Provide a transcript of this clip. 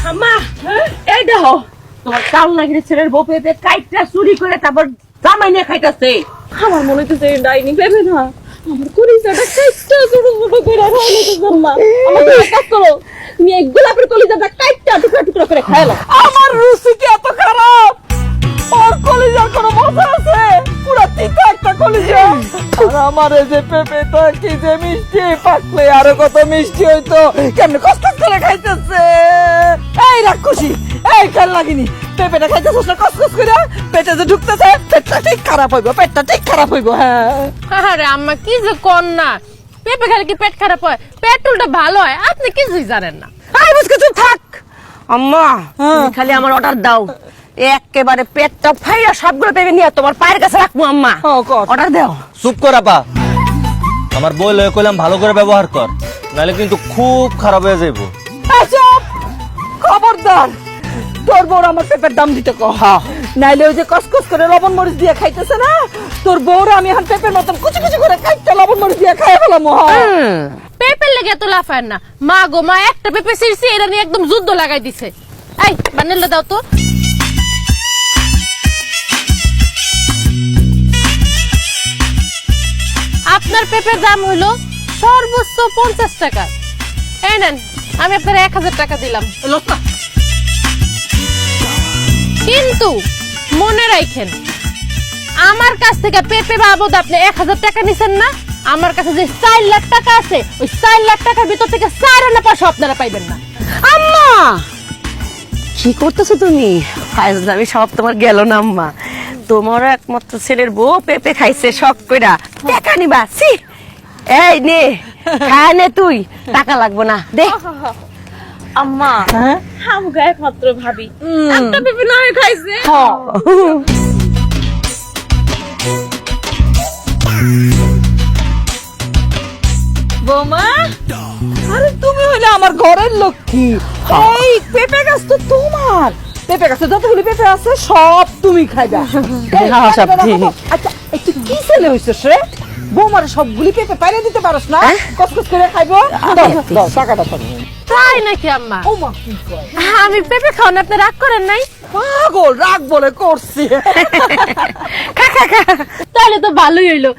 আম্মা এই দেখো তোমার কাল নাগির ছেলের বউ পেঁপে কাইটটা চুরি করে তারপর জামাই নিয়ে খাইতেছে। আমার মনে হচ্ছে ডাইনি পেঁপে না, আমার কলিজাটা কাইটটা ছোট ছোট করে খাইতেছে। আম্মা আমার কাজ করো, তুমি এই গোলাপের কলিজাটা কাইটটা টুকরা টুকরা করে খাইলো। আমার রুচি কি এত খারাপ? ওর কলিজার কোনো মজা আছে? পুরো তিতা একটা কলিজা। আর আমার এই যে পেঁপেটা কি যে মিষ্টি, পাকলে আরো কত মিষ্টি হইতো। কেমনে কষ্ট করে খাইতেছে। এই রাক্ষসী, এই খেল লাগিনি, পেঁপেটা খাইতেছিস না কসকস করে, পেটে যে ঢুকতেছে পেটটা ঠিক খারাপ হইব, পেটটা ঠিক খারাপ হইব। হ্যাঁ আরে আম্মা কি যে কর না, পেঁপে খেলে কি পেট খারাপ হয়? পেট্রোলটা ভালো হয়, আপনি কিছুই জানেন না। আই বুঝকে চুপ থাক। আম্মা তুমি খালি আমার অর্ডার দাও, একেবারে পেটটা ফাইয়া সবগুলো পেঁপে নিয়ে তোমার পায়ের কাছে রাখবো। আম্মা অর্ডার দাও। চুপ কর আপা, আমার বই লয়ে কইলাম ভালো করে ব্যবহার কর, নাহলে কিন্তু খুব খারাপ হয়ে যাইব। চুপ, খবরদার তোর বউর আমার পেঁপের দাম দিতে কহ, নাইলে ওই যে কসকস করে লবণ মরিচ দিয়ে খাইতেছে না, তোর বউর আমি এখন পেঁপের মতন কুচি কুচি করে খাইতে লবণ মরিচ দিয়ে খাই ফেলাম। পেঁপের লেগে তো লাফায় না মা গো, মা একটা পেঁপে ছিঁড়ছি, এটা নিয়ে একদম যুদ্ধ লাগাই দিছে। এই বান্ডেলটা দাও তো। আপনার পেঁপের দাম হলো সর্বোচ্চ 50 টাকা। এই নেন, আমি আপনার 1000 টাকা দিলাম। কিন্তু মনে রাখেন, আমার কাছ থেকে পেঁপে বাবদ আপনি 1000 টাকা নিছেন না, আমার কাছে যে 4 লাখ টাকা আছে, ওই 4 লাখ টাকার ভিতর থেকে 4 আনা পয়সা আপনারা পাইবেন না। আম্মা কি করতেছো তুমি? আমি সব তোমার গেল না আম্মা, তোমার একমাত্র ছেলের বউ পেঁপে খাইছে শখ কইরা, টাকা নিবা? ছি, এই নে খায় নে, তুই টাকা লাগবো না, দে। আম্মা আমগা একমাত্র ভাবি একটা পেঁপে না খাইছে। বৌমা, আরে তুমি হইলে আমার ঘরের লক্ষ্মী। এই পেঁপে গাছ তো তোমার, পেঁপে গাছে যতগুলি পেঁপে আছে সব তুমি খাইবা। আচ্ছা একটু কি ছেলে হইছিস রে? বৌমার সবগুলি পেঁপে পাইরে দিতে পারস না? কসকস করে খাইবো। দাও টাকাটা দাও। তাই নাকি আম্মা? ও মা কি কয়? আমি পেঁপে খাওয়ান আপনি রাগ করেন নাই? পাগল, রাগ বলে করছি। তাহলে তো ভালোই হইলো।